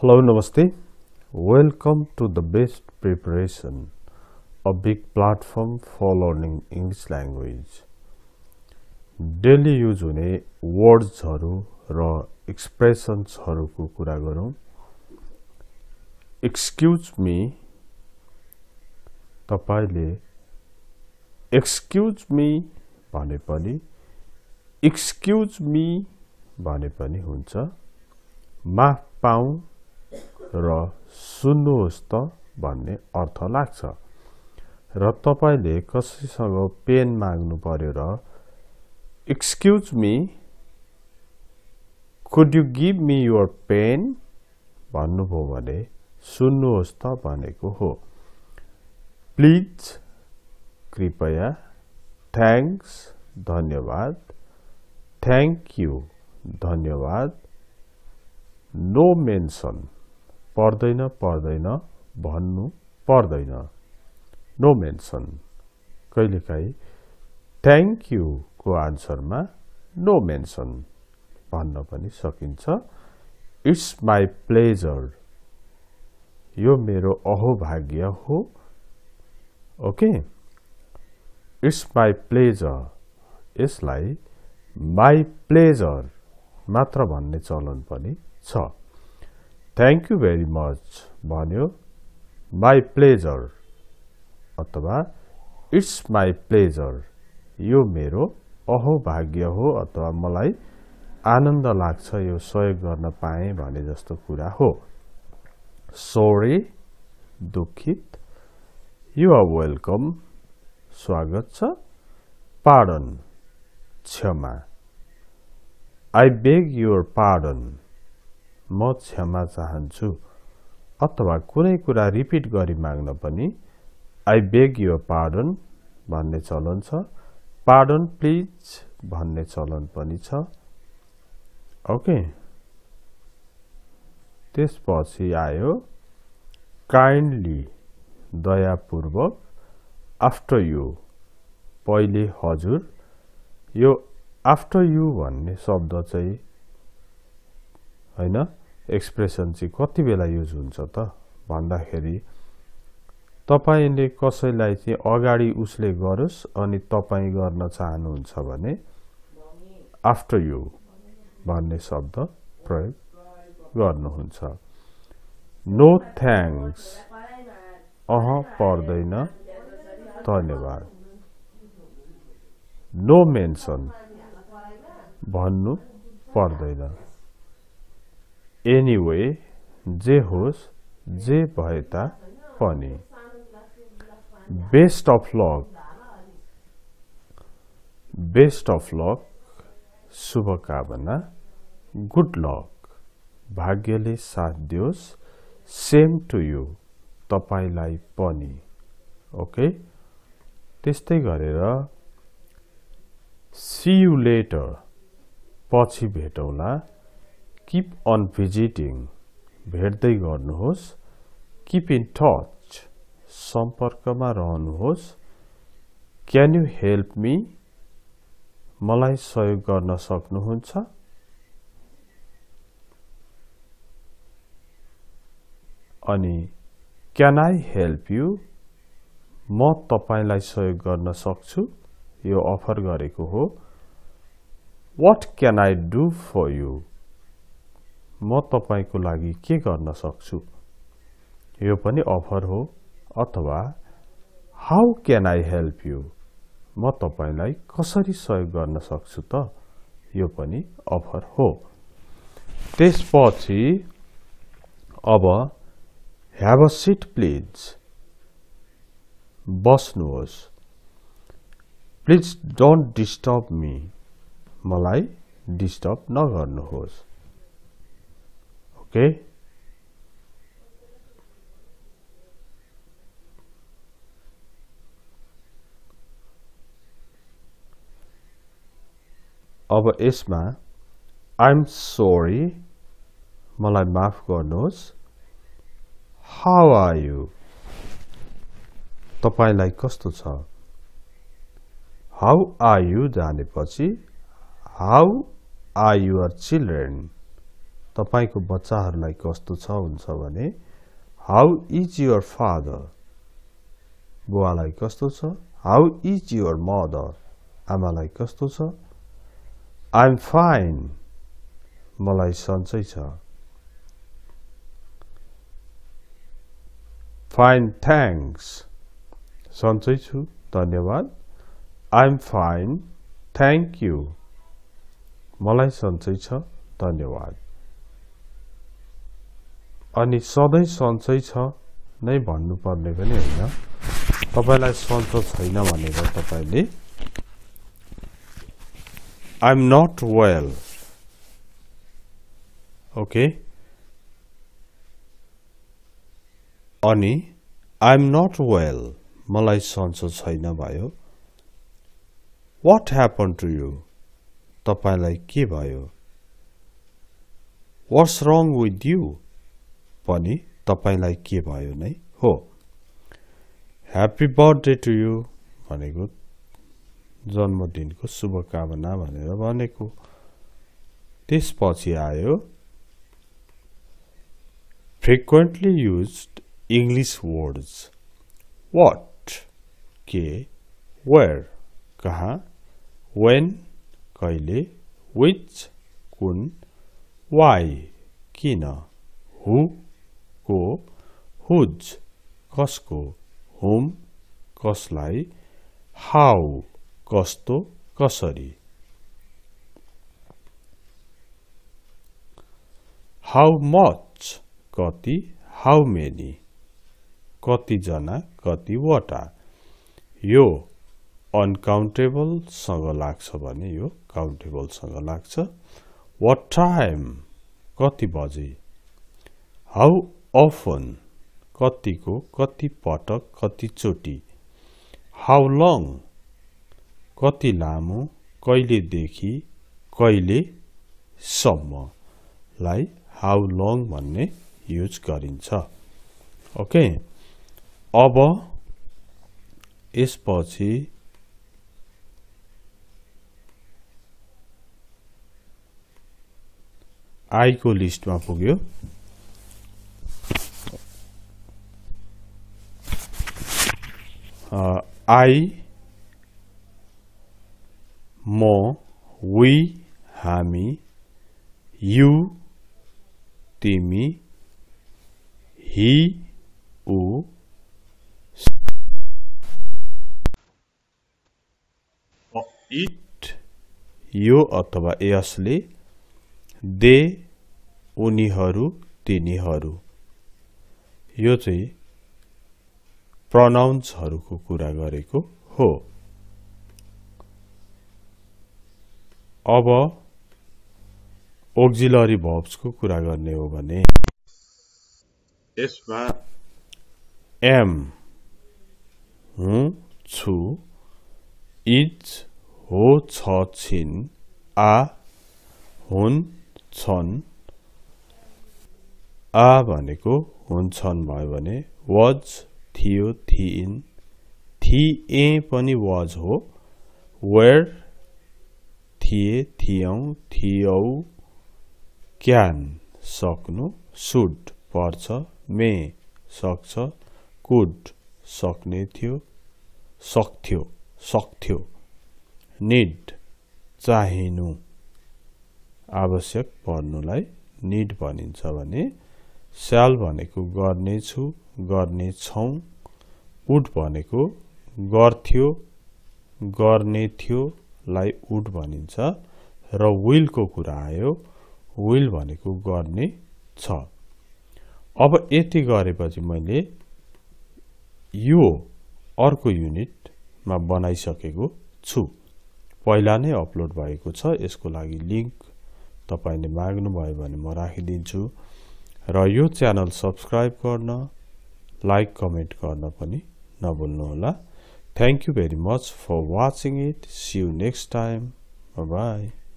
Hello, Namaste. Welcome to the best preparation, a big platform for learning English language. Daily use हुने वर्ड्सहरु र एक्सप्रेसन्सहरुको कुरा गरौं. Excuse me, तपाईले excuse me भने पनि excuse me भने पनि हुन्छ. माफ पाऊँ र सुन्नुहोस् त भन्ने अर्थ लाग्छ. र तपाईले कसैसँग पेन माग्नु पर्यो र Excuse me, could you give me your pen? भन्नुभयो भने सुन्नुहोस् त भनेको हो. Please, कृपया. Thanks, धन्यवाद. Thank you, धन्यवाद. No mention, पर्दैन भन्नु पर्दैन. No mention. कहिलेकाहीँ thank you को आन्सरमा no mention भन्न पनि सकिन्छ. It's my pleasure. यो मेरो अहोभाग्य हो. Okay? It's my pleasure. यसलाई my pleasure मात्र भन्ने चलन पनि छ. Thank you very much भन्यो my pleasure अथवा it's my pleasure यो मेरो अहोभाग्य हो अथवा मलाई आनन्द लाग्छ यो सहयोग गर्न पाएँ भने जस्तो कुरा हो. Sorry, दुखित. You are welcome, स्वागत छ. Pardon, क्षमा. I beg your pardon, म क्षमा चाहन्छु. अथवा कुनै कुरा रिपिट गरी माग्न पनि I beg your pardon भन्ने चलन छ. Pardon please भन्ने चलन पनि छ. ओके. त्यसपछि आयो kindly, दयापूर्वक. After you, पहिले हजुर. यो after you भन्ने शब्द चाहिँ हैन एक्सप्रेसन चाहिँ कति बेला युज हुन्छ त भन्दाखेरि तपाईले कसैलाई चाहिँ अगाडि उसले गरोस् अनि तपाई गर्न चाहनुहुन्छ भने आफ्टर यु भन्ने शब्द प्रयोग गर्नुहुन्छ. नो थ्याङ्क्स, पर्दैन, धन्यवाद. नो मेन्सन, भन्नु पर्दैन. एनीवे, जे होस्, जे भए तापनि. Best of lock, best of lock, शुभकामना. गुड लक, भाग्यले साथ दियोस्. सेम टु यु, तपाईलाई पनि. ओके. त्यस्तै गरेर सी यु लेटर, पछि भेटौँला. Keep on visiting, भेट्दै गर्नुहोस्. Keep in touch, सम्पर्कमा रहनुहोस्. Can you help me, मलाई सहयोग गर्न सक्नुहुन्छ. अनि Can I help you, म तपाईलाई सहयोग गर्न सक्छु. यो अफर गरेको हो. What can I do for you, म तपाईको लागि के गर्न सक्छु. यो पनि अफर हो. अथवा how can I help you, म तपाईलाई कसरी सहयोग गर्न सक्छु त. यो पनि अफर हो. त्यसपछि अब ह्याभ अ सिट प्लिज, बस्नुहोस्. प्लिज डोन्ट डिस्टर्ब मी, मलाई डिस्टर्ब नगर्नुहोस्. Okay. अब यसमा I'm sorry, मलाई माफ गर्नुहोस्. How are you, तपाईलाई कस्तो छ. How are you जानेपछि How are your children, तपाईको बच्चाहरुलाई कस्तो छ हुन्छ भने हाउ इज योर फादर बुवालाई कस्तो छ हाउ इज योर मदर आमालाई कस्तो छ आई एम फाइन मलाई सन्चै छ फाइन थ्यांक्स सन्चै छु धन्यवाद I am fine thank you मलाई सन्चै छ धन्यवाद अनि सधैं सन्चै छ नै भन्नुपर्ने पनि हैन तपाईलाई सन्चो छैन भनेर तपाईले I am not well okay अनि I am not well मलाई सन्चो छैन भयो What happened to you तपाईलाई के भयो What's wrong with you पनि तपाईलाई के भयो नै हो Happy birthday to you भनेको जन्मदिनको शुभकामना भनेर भनेको त्यसपछि आयो frequently used English words what के where कहाँ when कहिले which कुन why किन who को whose कसको whom कसलाई how कस्तो कसरी how much कति how many कति जना कति वटा यो uncountable सँग लाग्छ भने यो countable सँग लाग्छ what time कति बजे how often कतिको कति पटक कति चोटी how long कति लामो कहिले देखि कहिले सम्म लाई how long भन्ने युज गरिन्छ ओके अब यसपछि I को लिस्टमा पुग्यो I म we हामी you तिमी he ऊ it यो अथवा यसले they उनीहरू तिनीहरू यो चाहिँ प्रोनाउन्सहरुको कुरा गरेको हो अब auxiliary verbs को कुरा गर्ने हो भने यसमा am हुँ छु is हो छ छिन आ हुन् छन् आ भनेको हुन्छन् भयो भने was थियो थिइन् थिए पनि was हो were थिए थियौं थियौ क्यान सक्नु should पर्छ मे सक्छ could सक्ने थियो सक्थ्यो सक्थ्यो need चाहिनु आवश्यक पर्नुलाई need भनिन्छ भने shall भनेको गर्ने छु गर्ने छौं would भनेको गर्थ्यो गर्ने थियो लाई would भनिन्छ र will को कुरा आयो will भनेको गर्ने छ अब यति गरेपछि मैले यो अर्को युनिट मा बनाइसकेको छु पहिला नै अपलोड भएको छ यसको लागि लिंक तपाईले माग्नु भयो भने म राखिदिन्छु र यो च्यानल सब्स्क्राइब गर्न लाइक कमेन्ट गर्न पनि नभुल्नु होला Thank you very much for watching it. See you next time. Bye bye.